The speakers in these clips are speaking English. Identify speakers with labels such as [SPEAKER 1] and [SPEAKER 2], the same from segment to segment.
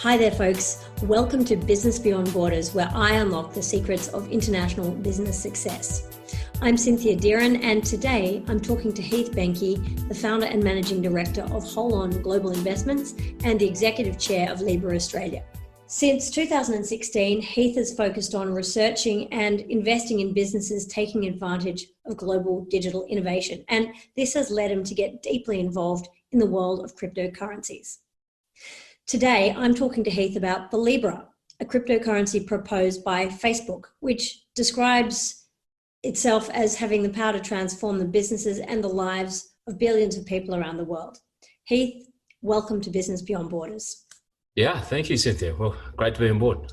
[SPEAKER 1] Hi there, folks. Welcome to Business Beyond Borders, where I unlock the secrets of international business success. I'm Cynthia Deeren, and today I'm talking to Heath Behncke, the founder and managing director of Holon Global Investments and the executive chair of Libra Australia. Since 2016, Heath has focused on researching and investing in businesses taking advantage of global digital innovation, and this has led him to get deeply involved in the world of cryptocurrencies. Today, I'm talking to Heath about the Libra, a cryptocurrency proposed by Facebook, which describes itself as having the power to transform the businesses and the lives of billions of people around the world. Heath, welcome to Business Beyond Borders.
[SPEAKER 2] Yeah, thank you, Cynthia. Well, great to be on board.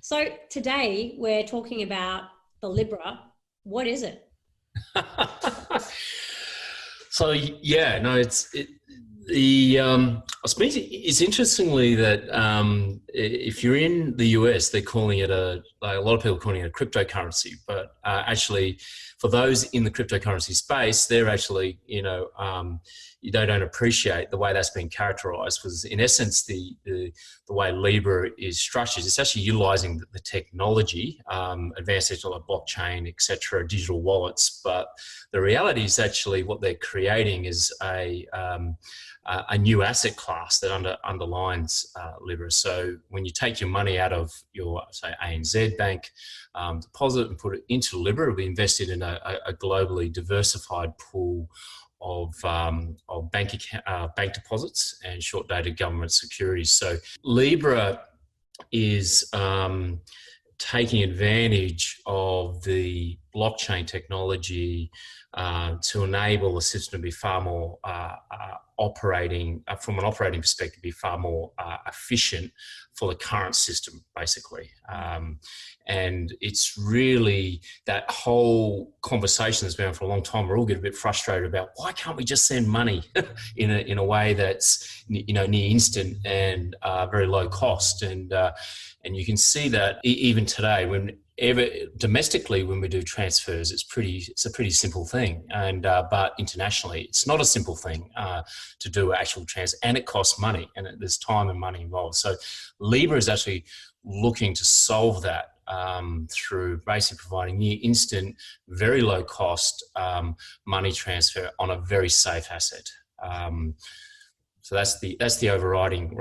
[SPEAKER 1] So today we're talking about the Libra. What is it?
[SPEAKER 2] So yeah, no, I suppose it's interestingly that if you're in the US, they're calling it a lot of people are calling it a cryptocurrency, but actually for those in the cryptocurrency space, they're actually, they don't appreciate the way that's been characterized, because in essence, the way Libra is structured, it's actually utilizing the technology, advanced technology, blockchain, etc., digital wallets. But the reality is actually what they're creating is a new asset class that underlines Libra. So when you take your money out of your, say, ANZ bank deposit and put it into Libra, it'll be invested in a globally diversified pool of bank deposits and short-dated government securities. So Libra is taking advantage of the blockchain technology to enable the system to be far more operating, from an operating perspective, be far more efficient for the current system, basically. And it's really that whole conversation that's been on for a long time. We're all getting a bit frustrated about why can't we just send money in a way that's near instant and very low cost. And you can see that even today, domestically when we do transfers, it's a pretty simple thing, and but internationally it's not a simple thing to do actual transfer, and it costs money, and there's time and money involved. So Libra is actually looking to solve that through basically providing near instant, very low cost money transfer on a very safe asset. So that's the overriding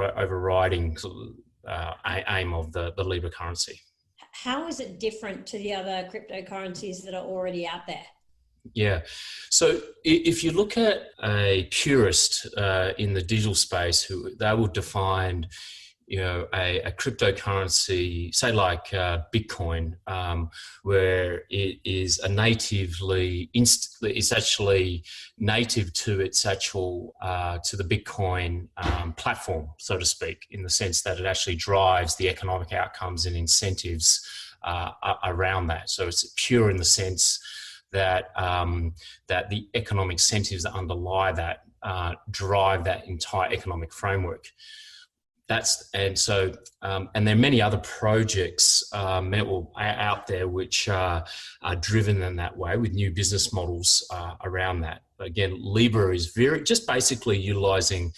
[SPEAKER 2] aim of the Libra currency.
[SPEAKER 1] How is it different to the other cryptocurrencies that are already out there?
[SPEAKER 2] Yeah, so if you look at a purist in the digital space, they will define, a cryptocurrency, say like Bitcoin, where it is it's actually native to its actual to the Bitcoin platform, so to speak, in the sense that it actually drives the economic outcomes and incentives around that. So it's pure in the sense that that the economic incentives that underlie that drive that entire economic framework. And there are many other projects out there which are driven in that way with new business models around that. But again, Libra is just basically utilizing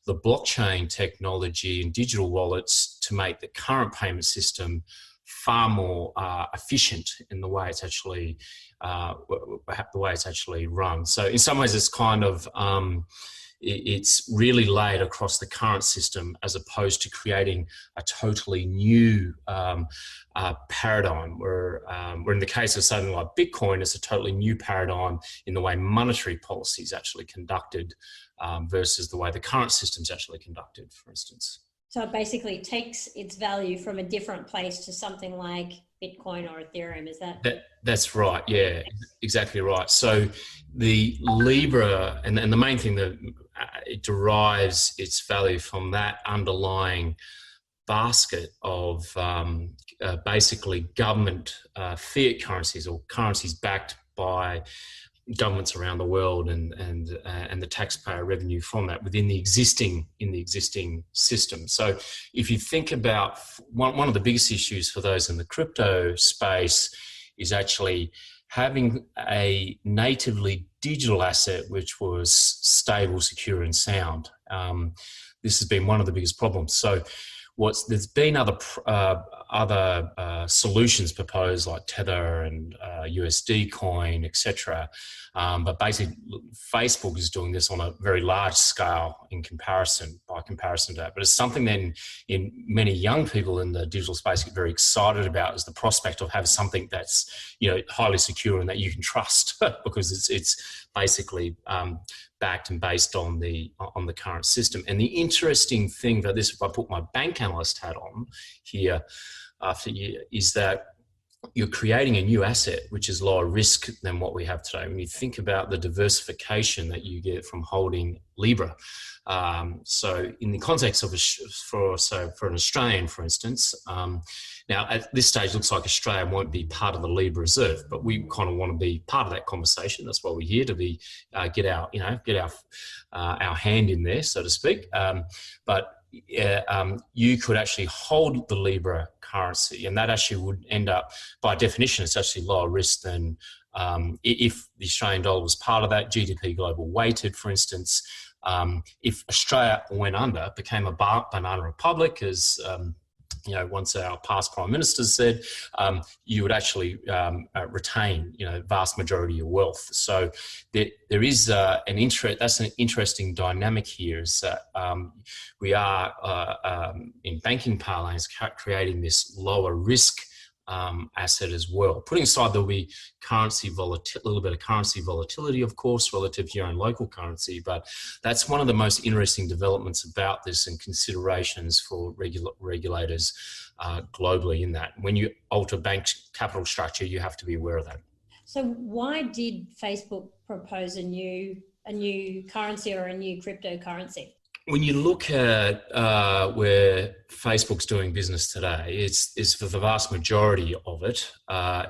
[SPEAKER 2] the blockchain technology and digital wallets to make the current payment system far more efficient in the way it's actually run. So in some ways, it's kind of it's really laid across the current system, as opposed to creating a totally new paradigm, where in the case of something like Bitcoin, it's a totally new paradigm in the way monetary policy is actually conducted versus the way the current system is actually conducted, for instance.
[SPEAKER 1] So it basically takes its value from a different place to something like Bitcoin or Ethereum, is that?
[SPEAKER 2] That's right, yeah, exactly right. So the Libra, and the main thing that it derives its value from that underlying basket of basically government fiat currencies, or currencies backed by governments around the world, and the taxpayer revenue from that within the existing system. So if you think about one of the biggest issues for those in the crypto space is actually having a natively digital asset which was stable, secure and sound. This has been one of the biggest problems. So there's been other solutions proposed like Tether and USD coin, etc. But basically, Facebook is doing this on a very large scale by comparison to that. But it's something then in many young people in the digital space get very excited about, is the prospect of having something that's, you know, highly secure and that you can trust because it's basically backed and based on the current system. And the interesting thing about this, if I put my bank analyst hat on here after you, is that you're creating a new asset which is lower risk than what we have today. When you think about the diversification that you get from holding Libra, so in the context of for an Australian, for instance, now at this stage, it looks like Australia won't be part of the Libra Reserve, but we kind of want to be part of that conversation. That's why we're here, to be get our hand in there, so to speak. But you could actually hold the Libra currency, and that actually would end up, by definition, it's actually lower risk than if the Australian dollar was part of that, GDP global weighted, for instance. If Australia went under, became a banana republic, as you know, once our past prime minister said, you would actually retain, you know, vast majority of your wealth. So there is that's an interesting dynamic here, is that we are in banking parlance creating this lower risk asset as well. Putting aside there'll be a little bit of currency volatility, of course, relative to your own local currency, but that's one of the most interesting developments about this and considerations for regulators globally, in that when you alter bank capital structure, you have to be aware of that.
[SPEAKER 1] So why did Facebook propose a new currency or a new cryptocurrency?
[SPEAKER 2] When you look at where Facebook's doing business today, it's for the vast majority of it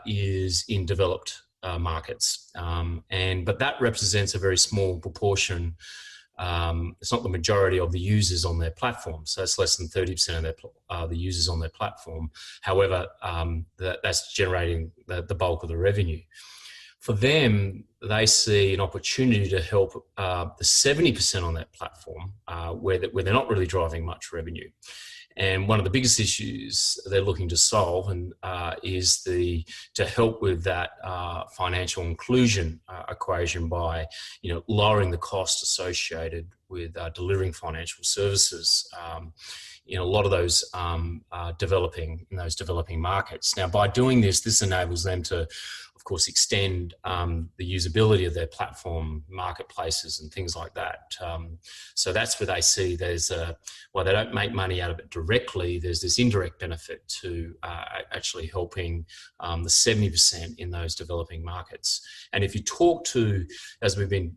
[SPEAKER 2] is in developed markets, but that represents a very small proportion. It's not the majority of the users on their platform, so it's less than 30% of the users on their platform. However, that's generating the bulk of the revenue. For them, they see an opportunity to help the 70% on that platform where they're not really driving much revenue. And one of the biggest issues they're looking to solve is to help with that financial inclusion equation by, you know, lowering the cost associated with delivering financial services in a lot of those developing markets. Now, by doing this enables them to, of course, extend the usability of their platform, marketplaces and things like that. So that's where they see while they don't make money out of it directly, there's this indirect benefit to actually helping the 70% in those developing markets. And if you talk to, as we've been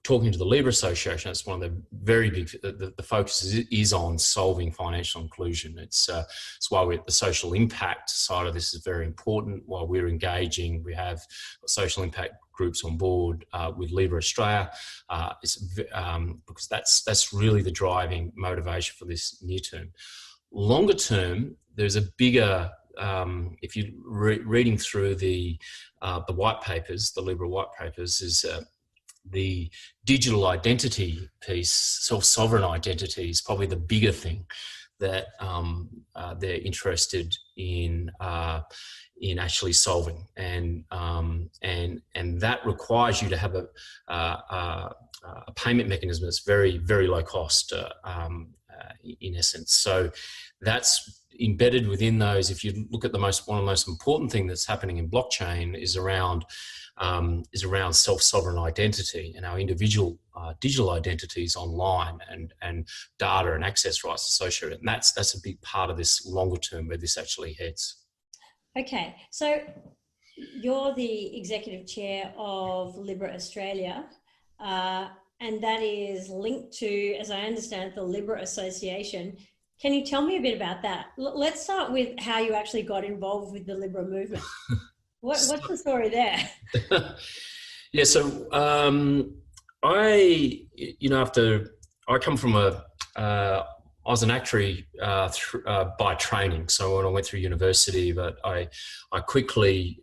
[SPEAKER 2] talking to the Libra Association, it's one of the very big, the focus is on solving financial inclusion. It's why the social impact side of this is very important. While we're engaging, we have social impact groups on board with Libra Australia, because that's really the driving motivation for this near term. Longer term, there's a bigger, if you're reading through the white papers, the Libra white papers, is the digital identity piece, self-sovereign identity, is probably the bigger thing that they're interested in actually solving, and that requires you to have a payment mechanism that's very, very low cost in essence. So that's embedded within those. If you look at one of the most important thing that's happening in blockchain is around self-sovereign identity and our individual digital identities online, and data and access rights associated. And that's a big part of this longer term where this actually heads.
[SPEAKER 1] Okay, so you're the executive chair of Libra Australia, and that is linked to, as I understand it, the Libra Association. Can you tell me a bit about that? Let's start with how you actually got involved with the Libra movement. What's the story there?
[SPEAKER 2] Yeah, so I come from I was an actuary by training. So when I went through university, but I quickly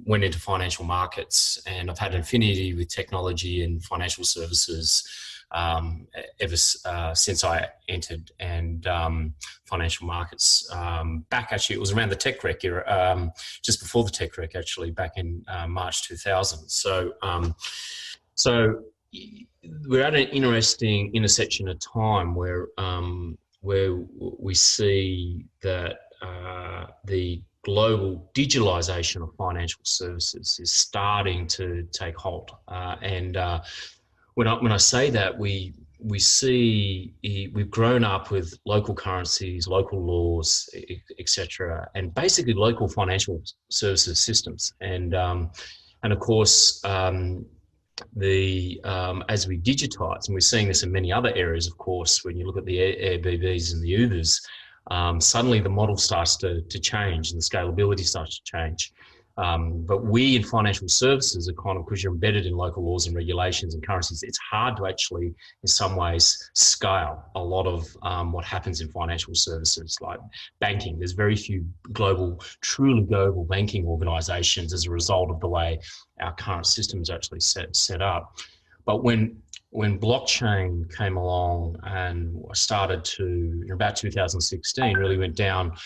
[SPEAKER 2] went into financial markets, and I've had an affinity with technology and financial services ever since I entered and financial markets. Back actually, it was around the tech wreck era, just before the tech wreck actually, back in March 2000. So we're at an interesting intersection of time where we see that the global digitalization of financial services is starting to take hold. When I say that, we see we've grown up with local currencies, local laws, etc., and basically local financial services systems. And of course, as we digitize, and we're seeing this in many other areas, of course, when you look at the Airbnbs and the Ubers, suddenly the model starts to change and the scalability starts to change. But we in financial services are kind of, because you're embedded in local laws and regulations and currencies, it's hard to actually, in some ways, scale a lot of what happens in financial services, like banking. There's very few truly global banking organizations as a result of the way our current system is actually set up. But when blockchain came along and started to, in about 2016, really went down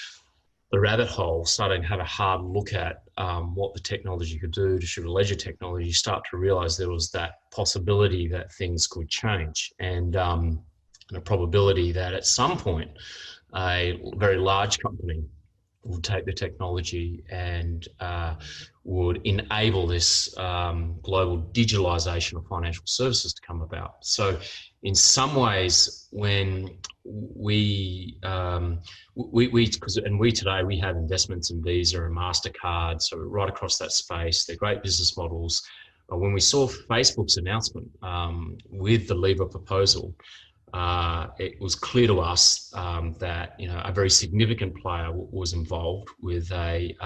[SPEAKER 2] the rabbit hole, starting to have a hard look at what the technology could do, distributed ledger technology, you start to realize there was that possibility that things could change, and a probability that at some point a very large company would take the technology and would enable this global digitalization of financial services to come about. So in some ways, when we today, we have investments in Visa and MasterCard, so right across that space, they're great business models. But when we saw Facebook's announcement with the Libra proposal, it was clear to us that a very significant player was involved with a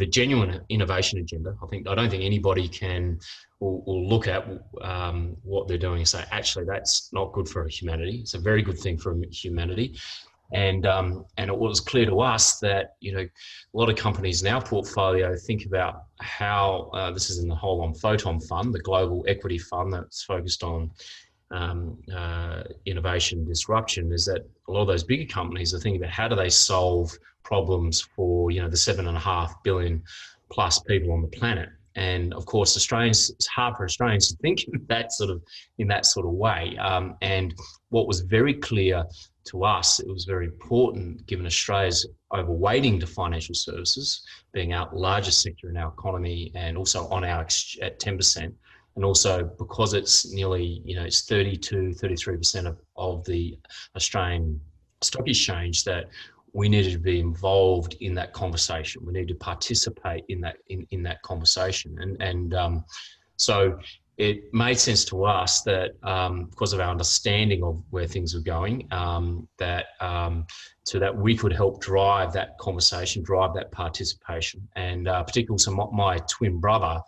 [SPEAKER 2] genuine innovation agenda. I don't think anybody will look at what they're doing and say, actually, that's not good for humanity. It's a very good thing for humanity. And it was clear to us that a lot of companies in our portfolio think about how this is in the Holon Photon Fund, the global equity fund that's focused on innovation disruption, is that a lot of those bigger companies are thinking about how do they solve problems for the 7.5 billion plus people on the planet. And of course, it's hard for Australians to think in that sort of way. And what was very clear to us, it was very important, given Australia's overweighting to financial services, being our largest sector in our economy, and also on our at 10%. And also because it's nearly, it's 33% of the Australian Stock Exchange, that we needed to be involved in that conversation. We need to participate in that conversation. So it made sense to us that because of our understanding of where things were going, so that we could help drive that conversation, drive that participation. And particularly also my twin brother,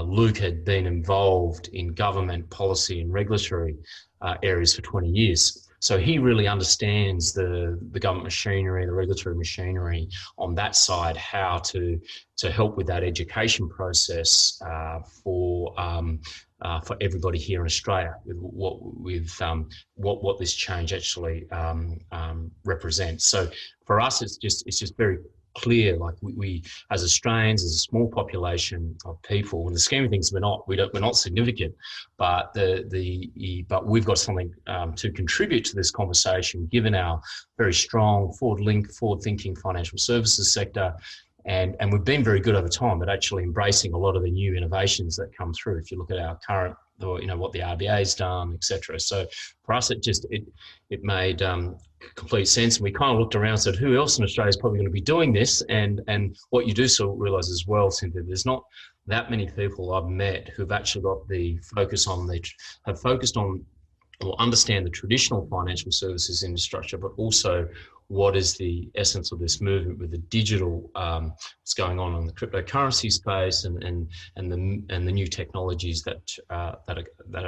[SPEAKER 2] Luke, had been involved in government policy and regulatory areas for 20 years. So he really understands the government machinery, the regulatory machinery on that side, how to help with that education process for everybody here in Australia, with what this change actually represents. So for us, it's just very clear, like we as Australians, as a small population of people, in the scheme of things, we're not significant, but but we've got something to contribute to this conversation, given our very strong forward-thinking financial services sector, and we've been very good over time at actually embracing a lot of the new innovations that come through. If you look at our current, what the RBA's done, etc. So for us, it made complete sense. And we kind of looked around and said, who else in Australia is probably going to be doing this? And what you do sort of realise as well, Cynthia, there's not that many people I've met who've actually got have focused on or understand the traditional financial services infrastructure, but also what is the essence of this movement with the digital, what's going on in the cryptocurrency space, and the new technologies that are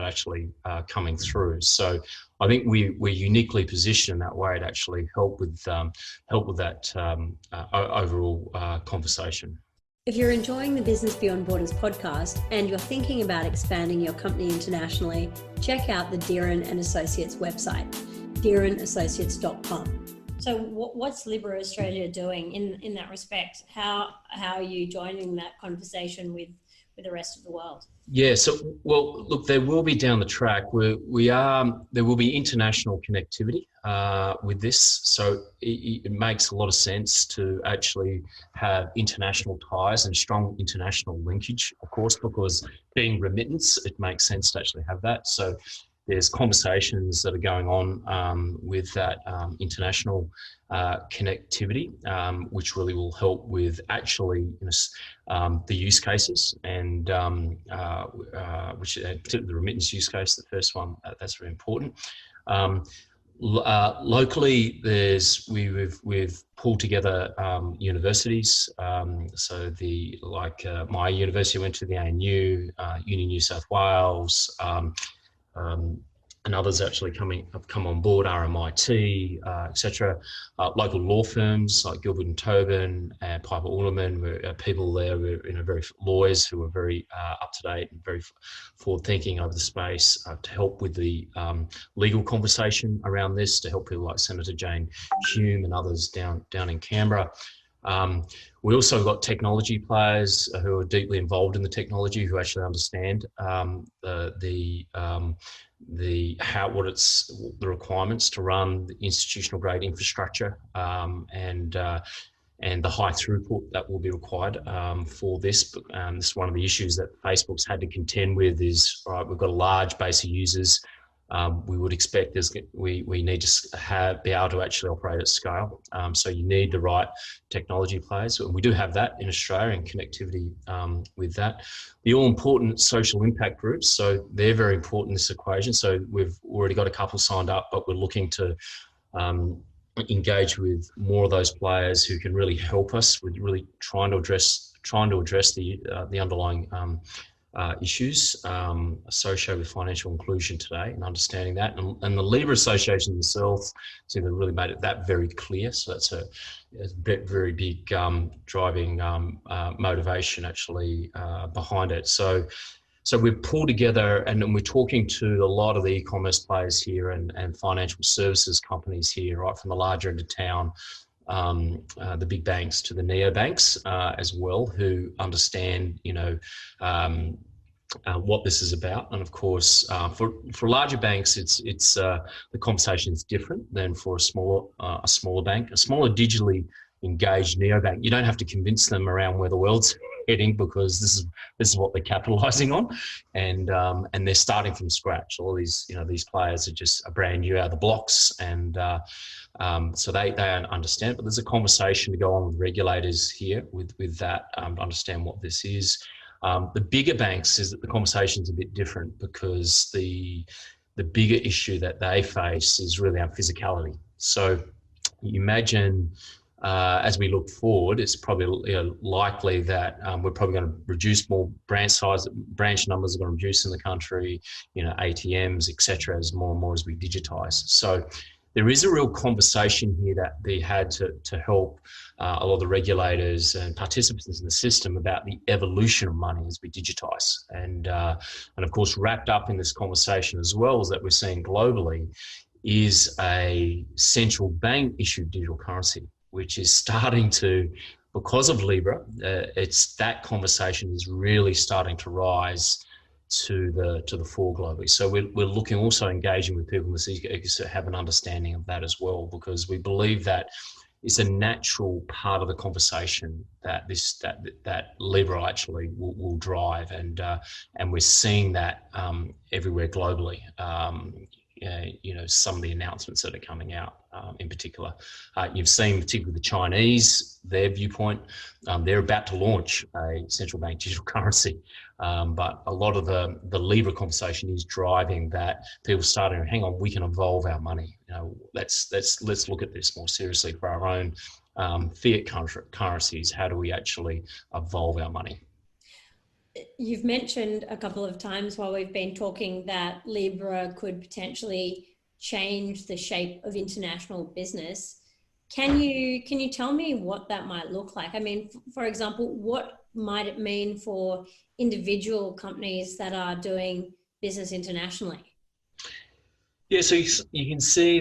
[SPEAKER 2] actually coming through. So I think we're uniquely positioned in that way to actually help with that overall conversation.
[SPEAKER 1] If you're enjoying the Business Beyond Borders podcast and you're thinking about expanding your company internationally, check out the Deeren & Associates website, deerenassociates.com. So what's Libra Australia doing in that respect? How are you joining that conversation with the rest of the world?
[SPEAKER 2] Yeah, well, look, there will be down the track. There will be international connectivity with this. So it makes a lot of sense to actually have international ties and strong international linkage, of course, because being remittance, it makes sense to actually have that. So there's conversations that are going on with that international connectivity, which really will help with actually the use cases and which particularly the remittance use case, the first one, that's very important. Locally, we've pulled together universities. So my university went to the ANU, Uni New South Wales. And others actually have come on board, RMIT, etc. Local law firms like Gilbert and Tobin and Piper Alderman, people there were very lawyers who are very up to date and very forward thinking over the space to help with the legal conversation around this, to help people like Senator Jane Hume and others down in Canberra. We also got technology players who are deeply involved in the technology, who actually understand the requirements to run the institutional grade infrastructure and the high throughput that will be required for this. This is one of the issues that Facebook's had to contend with. Is right, we've got a large base of users. We would expect we need to be able to actually operate at scale. So you need the right technology players. And we do have that in Australia and connectivity with that. The all-important social impact groups, so they're very important in this equation. So we've already got a couple signed up, but we're looking to engage with more of those players who can really help us with really trying to address the underlying issues associated with financial inclusion today, and understanding that. And the Libra Association themselves seem to really made it that very clear. So that's a very big driving motivation actually behind it. So we've pulled together and we're talking to a lot of the e-commerce players here and financial services companies here, right from the larger end of town, the big banks to the neobanks as well, who understand, what this is about. And of course, for larger banks, it's the conversation is different than for a smaller bank, a smaller digitally engaged neobank. You don't have to convince them around where the world's heading, because this is what they're capitalizing on, and they're starting from scratch. All these players are brand new out of the blocks, and so they don't understand. But there's a conversation to go on with regulators here with that to understand what this is. The bigger banks is that the conversation's a bit different, because the bigger issue that they face is really our physicality. So you imagine, as we look forward, it's probably likely that we're probably going to reduce more branch numbers are going to reduce in the country, ATMs, etc., as more and more as we digitise. So there is a real conversation here that they had to help a lot of the regulators and participants in the system about the evolution of money as we digitise. And of course, wrapped up in this conversation as well as that we're seeing globally is a central bank issued digital currency, which is starting to, because of Libra, that conversation is really starting to rise to the fore globally. So we're looking, also engaging with people in this ecosystem to have an understanding of that as well, because we believe that it's a natural part of the conversation that Libra actually will drive, and we're seeing that everywhere globally. Some of the announcements that are coming out in particular. You've seen particularly the Chinese, their viewpoint. They're about to launch a central bank digital currency. But a lot of the Libra conversation is driving that. People starting to hang on, we can evolve our money. Let's look at this more seriously for our own fiat currencies. How do we actually evolve our money?
[SPEAKER 1] You've mentioned a couple of times while we've been talking that Libra could potentially change the shape of international business. Can you tell me what that might look like? I mean, for example, what might it mean for individual companies that are doing business internationally?
[SPEAKER 2] Yeah, so you can see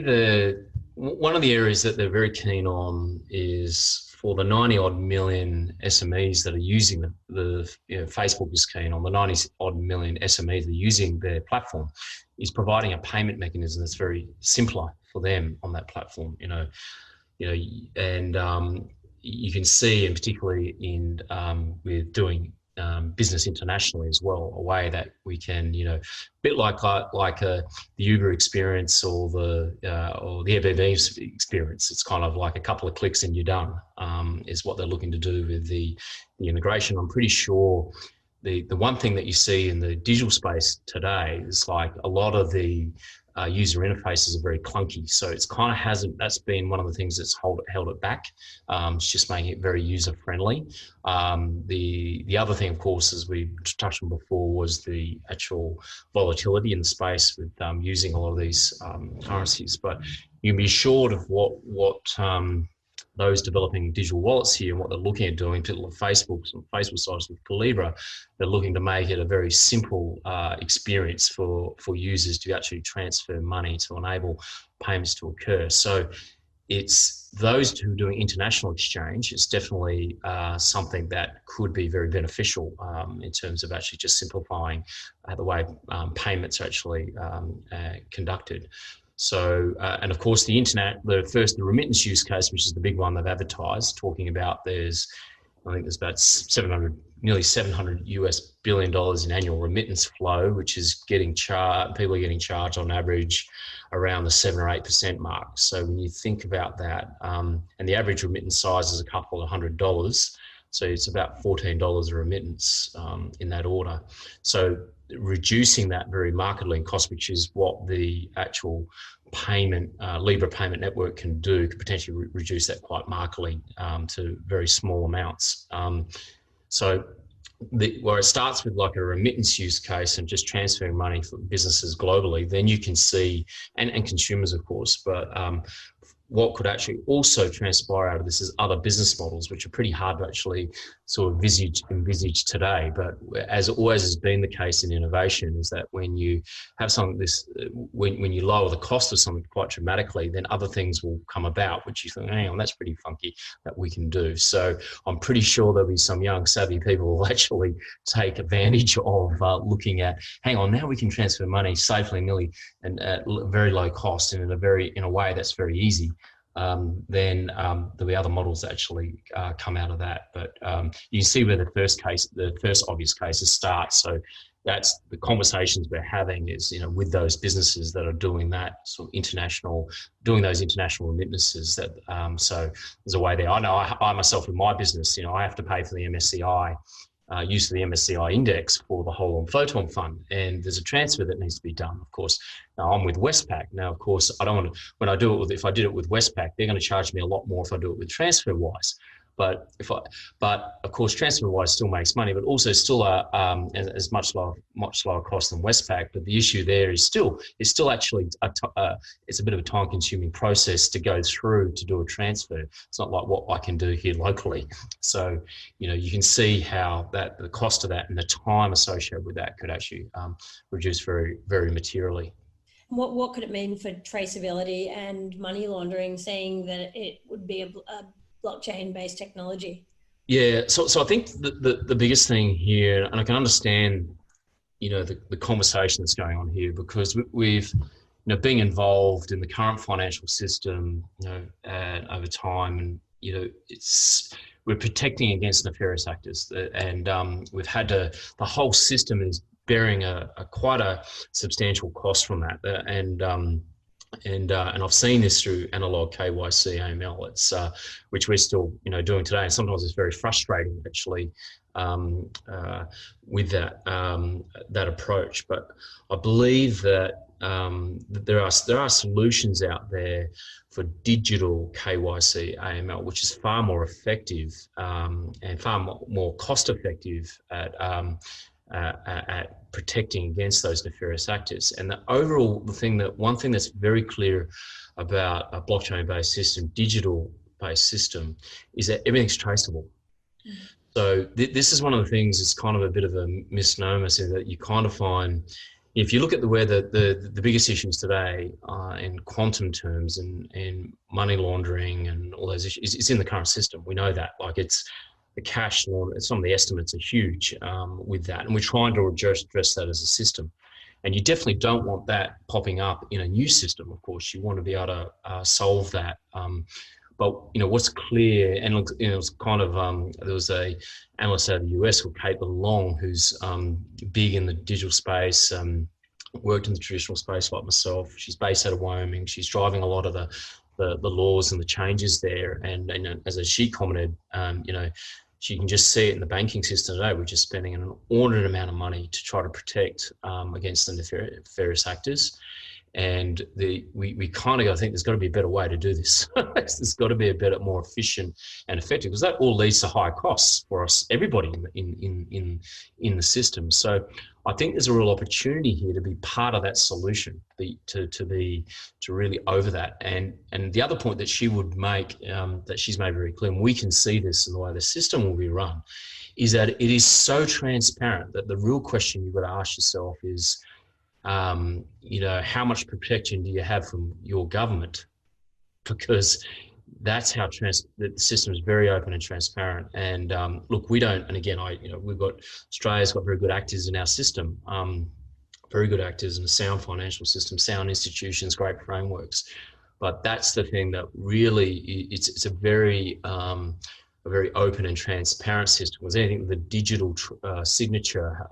[SPEAKER 2] one of the areas that they're very keen on is for the 90 odd million SMEs that are using Facebook is keen on the 90 odd million SMEs that are using their platform, is providing a payment mechanism that's very simpler for them on that platform. And you can see, and particularly in with doing business internationally as well, a way that we can, a bit like the Uber experience or the Airbnb experience. It's kind of like a couple of clicks and you're done. Is what they're looking to do with the integration. I'm pretty sure the one thing that you see in the digital space today is like a lot of the user interfaces are very clunky. So it's kind of that's been one of the things that's held it back. It's just making it very user friendly. The other thing, of course, as we touched on before, was the actual volatility in the space with using a lot of these currencies. But you can be assured of what those developing digital wallets here and what they're looking at doing, particularly Facebook sides with Libra, they're looking to make it a very simple experience for users to actually transfer money to enable payments to occur. So it's those who are doing international exchange. It's definitely something that could be very beneficial in terms of actually just simplifying the way payments are actually conducted. So, and of course, the remittance use case, which is the big one they've advertised, talking about I think there's about nearly $700 billion in annual remittance flow, which is people are getting charged on average around the 7 or 8% mark. So when you think about that, and the average remittance size is a couple of $100, so it's about $14 a remittance in that order. So reducing that very markedly in cost, which is what the actual Libra payment network can do, could potentially reduce that quite markedly to very small amounts. Where it starts with like a remittance use case and just transferring money for businesses globally, then you can see, and consumers, of course, but what could actually also transpire out of this is other business models, which are pretty hard to actually sort of envisage today. But as always has been the case in innovation, is that when you have something when you lower the cost of something quite dramatically, then other things will come about, which you think, hang on, that's pretty funky, that we can do. So I'm pretty sure there'll be some young savvy people who will actually take advantage of looking at, hang on, now we can transfer money safely, nearly, and at very low cost, and in a way that's very easy. Then there'll be other models that actually come out of that. But you see where the first obvious cases start. So that's the conversations we're having is, with those businesses that are doing that sort of doing those international remittances. That so there's a way there. I know I myself with my business, I have to pay for the MSCI. Use of the MSCI index for the Holon Photon Fund, and there's a transfer that needs to be done. Of course, now I'm with Westpac. Now, of course, I don't want to. If I did it with Westpac, they're going to charge me a lot more if I do it with TransferWise. But of course, TransferWise still makes money, but also still as much lower cost than Westpac. But the issue there is it's still actually it's a bit of a time-consuming process to go through to do a transfer. It's not like what I can do here locally. So you can see how the cost of that and the time associated with that could actually reduce very, very materially.
[SPEAKER 1] What could it mean for traceability and money laundering, seeing that it would be a blockchain-based technology?
[SPEAKER 2] Yeah, so I think the biggest thing here, and I can understand, the conversation that's going on here, because we've, being involved in the current financial system, over time, and we're protecting against nefarious actors, and we've had the whole system is bearing quite a substantial cost from that, and I've seen this through analog KYC AML. It's which we're still doing today, and sometimes it's very frustrating actually with that approach. But I believe that there are solutions out there for digital KYC AML, which is far more effective and far more cost effective at at protecting against those nefarious actors. And one thing that's very clear about a blockchain-based system, digital-based system, is that everything's traceable. So this is one of the things. It's kind of a bit of a misnomer, so that you kind of find, if you look at where the biggest issues today in quantum terms and money laundering and all those issues, it's in the current system. We know that. Like, it's the cash law. Some of the estimates are huge with that, and we're trying to address that as a system. And you definitely don't want that popping up in a new system. Of course, you want to be able to solve that. But what's clear, and it was kind of there was a analyst out of the US called Holon, who's big in the digital space, worked in the traditional space like myself. She's based out of Wyoming. She's driving a lot of the laws and the changes there. And as she commented, she can just see it in the banking system today. We're just spending an inordinate amount of money to try to protect against the nefarious actors. And we kind of go, I think there's got to be a better way to do this. There's got to be a better, more efficient and effective, because that all leads to high costs for us, everybody in the system. So I think there's a real opportunity here to be part of that solution, to really over that. And the other point that she would make, that she's made very clear, and we can see this in the way the system will be run, is that it is so transparent that the real question you've got to ask yourself is, how much protection do you have from your government? Because that's how the system is very open and transparent. And look, we don't. And again, Australia's got very good actors in our system, very good actors, and a sound financial system, sound institutions, great frameworks. But that's the thing that really it's a very open and transparent system. Was anything with a digital signature,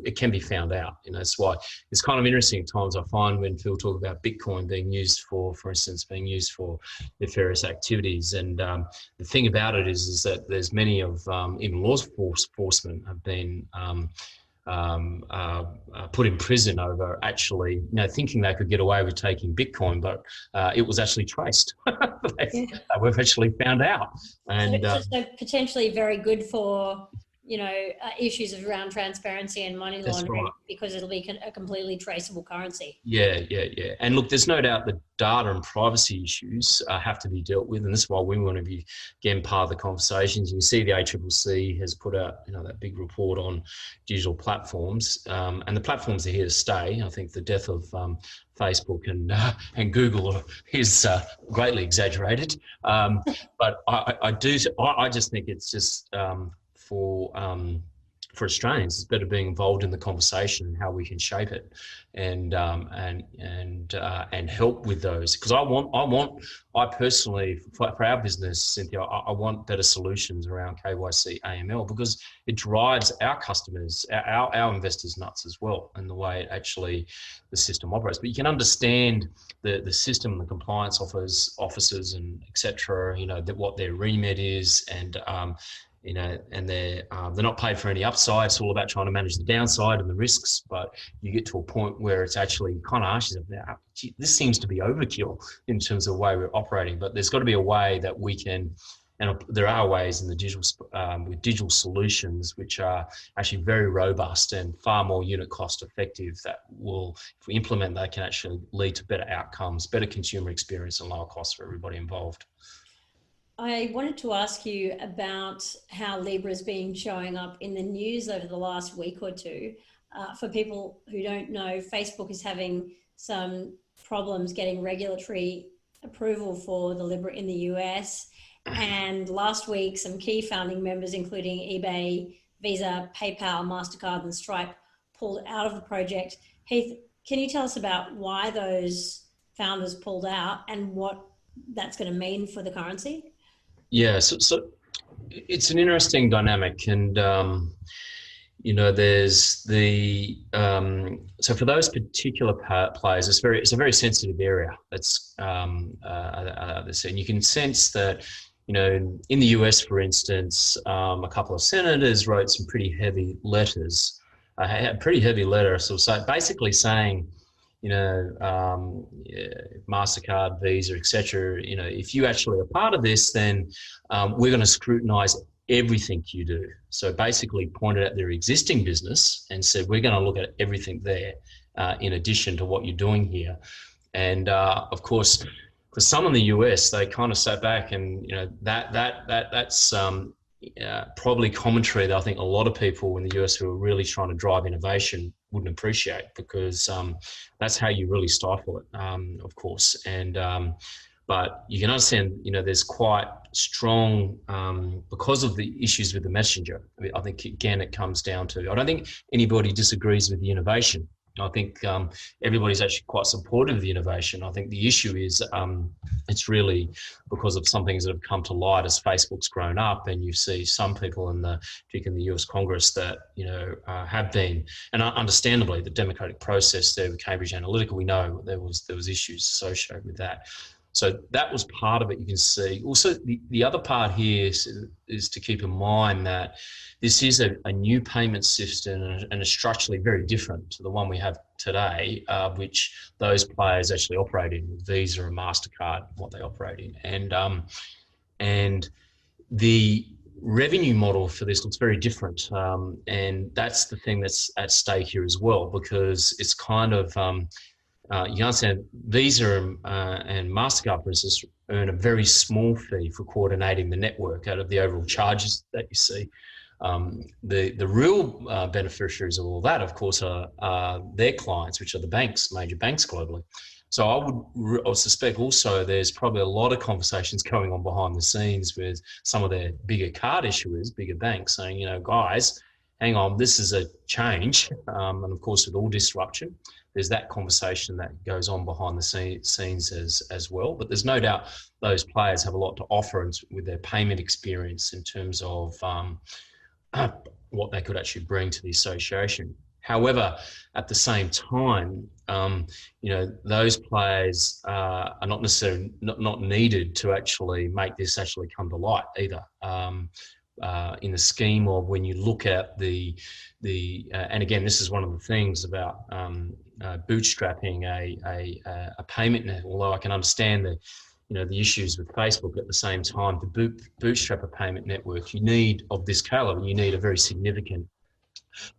[SPEAKER 2] it can be found out. That's why it's kind of interesting at times, I find, when people talk about Bitcoin being used for instance, being used for nefarious activities. And the thing about it is that there's many of, even law enforcement have been put in prison over actually, thinking they could get away with taking Bitcoin, but it was actually traced. We've actually found out. And
[SPEAKER 1] so potentially very good for, issues around transparency and money laundering, right, because it'll be a completely traceable currency. Yeah.
[SPEAKER 2] And look, there's no doubt that data and privacy issues have to be dealt with, and this is why we want to be, again, part of the conversations. You see the ACCC has put out, that big report on digital platforms, and the platforms are here to stay. I think the death of Facebook and Google is greatly exaggerated, but I just think it's just for Australians, it's better being involved in the conversation and how we can shape it, and help with those. Because I personally, for our business, Cynthia, I want better solutions around KYC, AML, because it drives our customers, our investors nuts as well, and the way the system operates. But you can understand the system and the compliance officers and etc. What their remit is, and and they're not paid for any upside. It's all about trying to manage the downside and the risks. But you get to a point where it's actually kind of asks yourself, this seems to be overkill in terms of the way we're operating. But there's got to be a way that we can, and there are ways in the digital with digital solutions which are actually very robust and far more unit cost effective, that will, if we implement, they can actually lead to better outcomes, better consumer experience, and lower costs for everybody involved.
[SPEAKER 1] I wanted to ask you about how Libra's been showing up in the news over the last week or two. For people who don't know, Facebook is having some problems getting regulatory approval for the Libra in the US. And last week, some key founding members, including eBay, Visa, PayPal, MasterCard, and Stripe, pulled out of the project. Heath, can you tell us about why those founders pulled out and what that's going to mean for the currency?
[SPEAKER 2] Yeah, so it's an interesting dynamic, and there's the so for those particular players, it's a very sensitive area. That's and you can sense that in the US, for instance, a couple of senators wrote some pretty heavy letters, a pretty heavy letter, basically saying, MasterCard, Visa, etc. If you actually are part of this, then we're going to scrutinise everything you do. So basically pointed at their existing business and said, we're going to look at everything there in addition to what you're doing here. And of course, for some in the US, they kind of sat back and, that's probably commentary that I think a lot of people in the US who are really trying to drive innovation wouldn't appreciate, because that's how you really stifle it, of course. And but you can understand, there's quite strong, because of the issues with the messenger. I think, again, it comes down to, I don't think anybody disagrees with the innovation. I think everybody's actually quite supportive of the innovation. I think the issue is it's really because of some things that have come to light as Facebook's grown up, and you see some people particularly in the US Congress that have been, and understandably, the democratic process there with Cambridge Analytica, we know there was issues associated with that. So that was part of it. You can see also the other part here is to keep in mind that this is a new payment system and is structurally very different to the one we have today, which those players actually operate in, with Visa and MasterCard, what they operate in. And the revenue model for this looks very different. And that's the thing that's at stake here as well, because it's kind of, you understand, Visa and MasterCard, for instance, earn a very small fee for coordinating the network out of the overall charges that you see. The real beneficiaries of all that, of course, are their clients, which are the banks, major banks globally. So I would suspect also there's probably a lot of conversations going on behind the scenes with some of their bigger card issuers, bigger banks, saying, guys, hang on, this is a change. And of course, with all disruption, there's that conversation that goes on behind the scenes as well. But there's no doubt those players have a lot to offer with their payment experience in terms of what they could actually bring to the association. However, at the same time, those players are not necessarily not needed to actually make this actually come to light either. In the scheme of when you look at and again, this is one of the things about bootstrapping a payment network. Although I can understand the issues with Facebook, at the same time, to bootstrap a payment network, you need, of this caliber, you need a very significant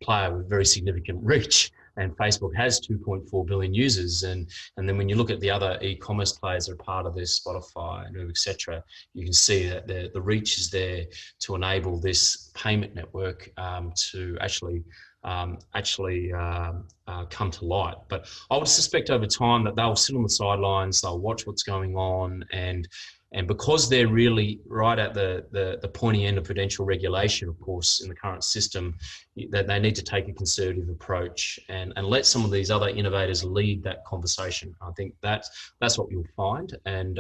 [SPEAKER 2] player with very significant reach. And Facebook has 2.4 billion users. And then when you look at the other e-commerce players that are part of this, Spotify, etc., you can see that the reach is there to enable this payment network to actually come to light. But I would suspect over time that they'll sit on the sidelines, they'll watch what's going on, and because they're really right at the pointy end of prudential regulation, of course, in the current system, that they need to take a conservative approach and let some of these other innovators lead that conversation. I think that's what you'll find, and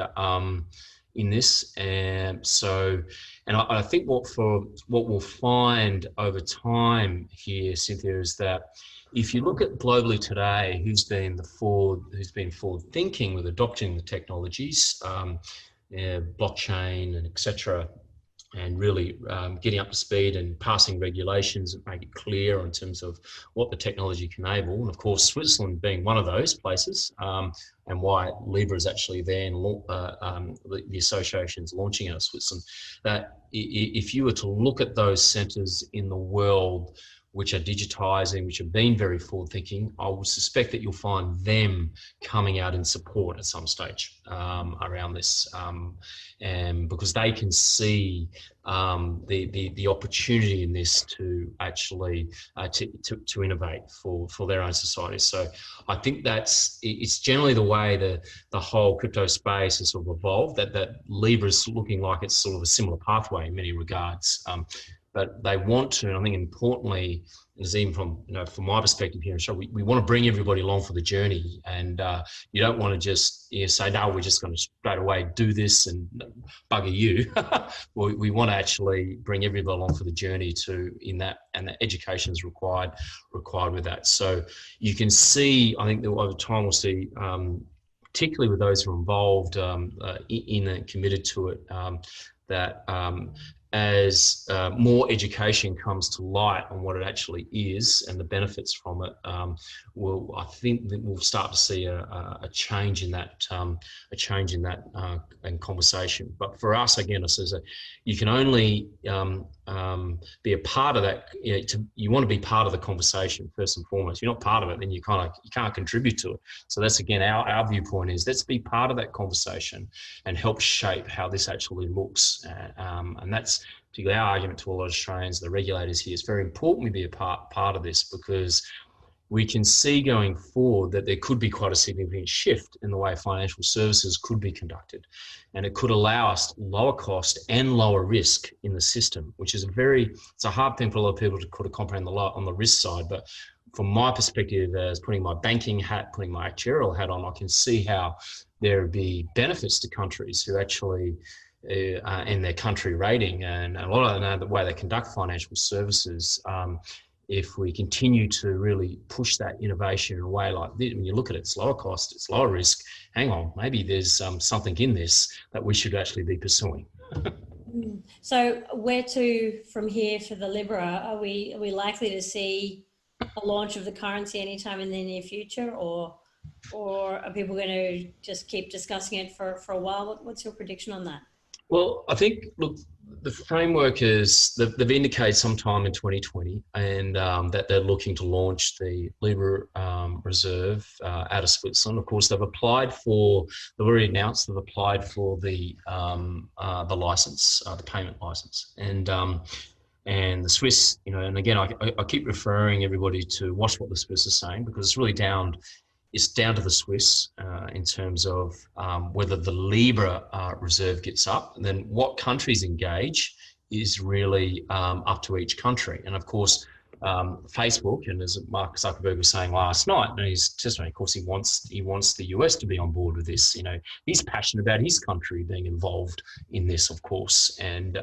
[SPEAKER 2] in this, and I think what we'll find over time here, Cynthia, is that if you look at globally today, who's been forward thinking with adopting the technologies, blockchain and etc., and really getting up to speed and passing regulations that make it clear in terms of what the technology can enable. And of course, Switzerland being one of those places, and why Libra is actually there, and the association's launching out of Switzerland. That if you were to look at those centres in the world which are digitising, which have been very forward-thinking, I would suspect that you'll find them coming out in support at some stage around this, and because they can see the opportunity in this to actually to innovate for their own societies. So I think it's generally the way the whole crypto space has sort of evolved. That Libra is looking like it's sort of a similar pathway in many regards. But they want to, and I think importantly, is even from from my perspective here, so we want to bring everybody along for the journey, and you don't want to just say, no, we're just going to straight away do this and bugger you. We want to actually bring everybody along for the journey and the education is required with that. So you can see, I think that over time we'll see, particularly with those who are involved in and committed to it, that as more education comes to light on what it actually is and the benefits from it, I think that we'll start to see a change in that, and conversation. But for us, again, it says you can only be a part of that. You want to be part of the conversation first and foremost. If you're not part of it, then you can't contribute to it. So that's, again, our viewpoint is, let's be part of that conversation and help shape how this actually looks. And that's particularly our argument to a lot of Australians, the regulators here. It's very important we be a part of this, because we can see going forward that there could be quite a significant shift in the way financial services could be conducted. And it could allow us lower cost and lower risk in the system, which is it's a hard thing for a lot of people to kind of comprehend on the risk side. But from my perspective, as putting my banking hat, putting my actuarial hat on, I can see how there would be benefits to countries who actually in their country rating and a lot of the way they conduct financial services. If we continue to really push that innovation in a way like this, when you look at it, it's lower cost, it's lower risk. Hang on, maybe there's something in this that we should actually be pursuing.
[SPEAKER 1] So where to from here for the Libra? Are we likely to see a launch of the currency anytime in the near future, or are people going to just keep discussing it for a while? What's your prediction on that?
[SPEAKER 2] Well, I think, look, the framework is, they've indicated sometime in 2020, and that they're looking to launch the Libra Reserve out of Switzerland. Of course, they've already announced they've applied for the license, the payment license, and the Swiss, and again, I keep referring everybody to watch what the Swiss are saying, because it's really down to the Swiss in terms of whether the Libra reserve gets up, and then what countries engage is really up to each country. And of course, Facebook, and as Mark Zuckerberg was saying last night in his testimony, of course, he wants the US to be on board with this. He's passionate about his country being involved in this, of course, and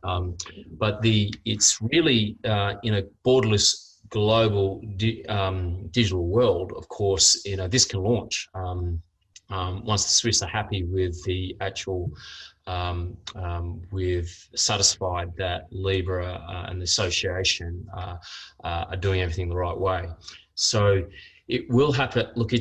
[SPEAKER 2] but it's really in a borderless global digital world. Of course, this can launch once the Swiss are happy with the actual, with satisfied that Libra and the association are doing everything the right way. So it will happen. Look,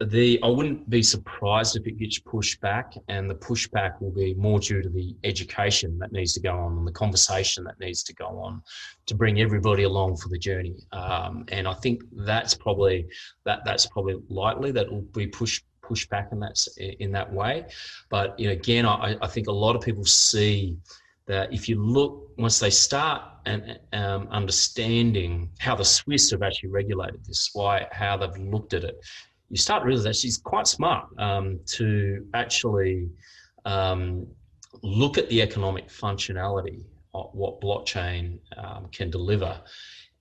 [SPEAKER 2] I wouldn't be surprised if it gets pushed back, and the pushback will be more due to the education that needs to go on and the conversation that needs to go on to bring everybody along for the journey. And I think that's probably likely that it will be pushed back in that way. But again, I think a lot of people see that if you look, once they start understanding how the Swiss have actually regulated this, how they've looked at it, you start to realize that she's quite smart to actually look at the economic functionality of what blockchain can deliver.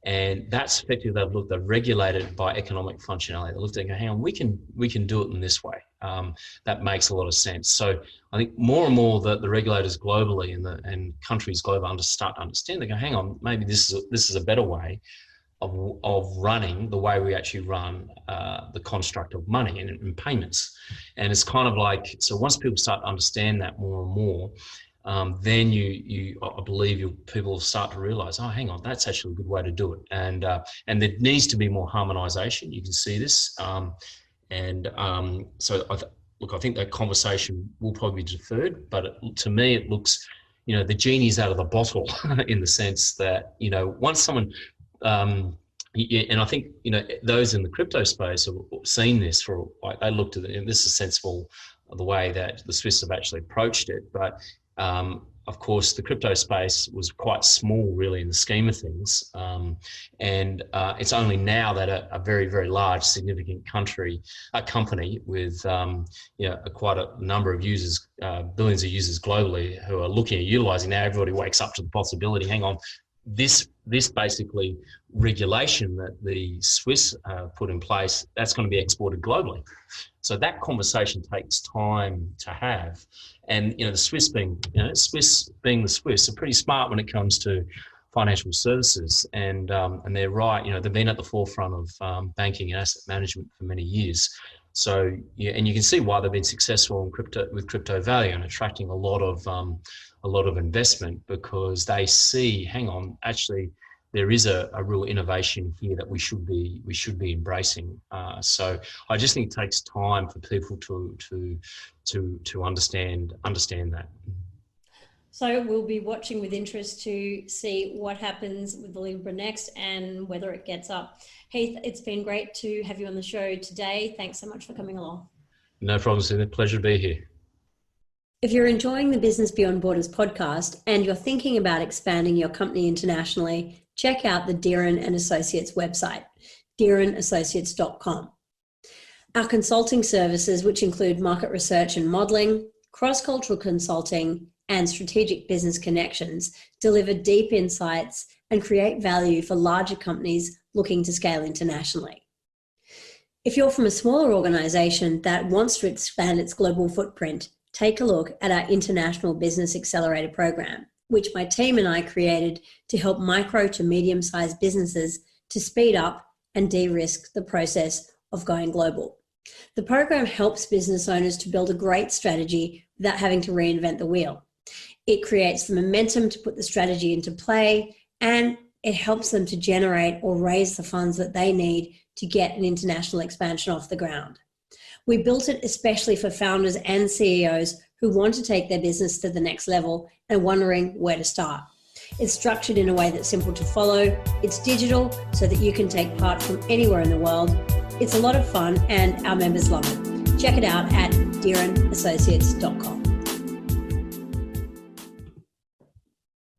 [SPEAKER 2] And that's effectively, they've regulated by economic functionality. They looked at it and go, hang on, we can do it in this way. That makes a lot of sense. So I think more and more that the regulators globally and countries globally start to understand, they go, hang on, maybe this is a better way of running the way we actually run the construct of money and payments. And it's kind of like, so once people start to understand that more and more, then I believe people will start to realize, oh, hang on, that's actually a good way to do it. And there needs to be more harmonization. You can see this. So I think that conversation will probably be deferred, but to me, it looks, the genie's out of the bottle in the sense that, once someone, and I think, those in the crypto space have seen this they looked at it, and this is sensible, the way that the Swiss have actually approached it. But of course, the crypto space was quite small, really, in the scheme of things. And it's only now that a very, very large, significant company with quite a number of users, billions of users globally, who are looking at utilizing. Now everybody wakes up to the possibility, hang on, this basically regulation that the Swiss put in place, that's going to be exported globally. So that conversation takes time to have. And, the Swiss being the Swiss are pretty smart when it comes to financial services. And they're right, they've been at the forefront of banking and asset management for many years. So yeah, and you can see why they've been successful in crypto value and attracting a lot of investment, because they see, hang on, actually there is a real innovation here that we should be embracing. So I just think it takes time for people to understand that.
[SPEAKER 1] So we'll be watching with interest to see what happens with the Libra next and whether it gets up. Heath, it's been great to have you on the show today. Thanks so much for coming along.
[SPEAKER 2] No problem, it's a pleasure to be here.
[SPEAKER 1] If you're enjoying the Business Beyond Borders podcast and you're thinking about expanding your company internationally, check out the Deeren & Associates website, deerenassociates.com. Our consulting services, which include market research and modelling, cross-cultural consulting, and strategic business connections, deliver deep insights and create value for larger companies looking to scale internationally. If you're from a smaller organisation that wants to expand its global footprint, take a look at our International Business Accelerator program, which my team and I created to help micro to medium-sized businesses to speed up and de-risk the process of going global. The program helps business owners to build a great strategy without having to reinvent the wheel. It creates the momentum to put the strategy into play, and it helps them to generate or raise the funds that they need to get an international expansion off the ground. We built it especially for founders and CEOs who want to take their business to the next level and wondering where to start. It's structured in a way that's simple to follow. It's digital so that you can take part from anywhere in the world. It's a lot of fun and our members love it. Check it out at deerenassociates.com.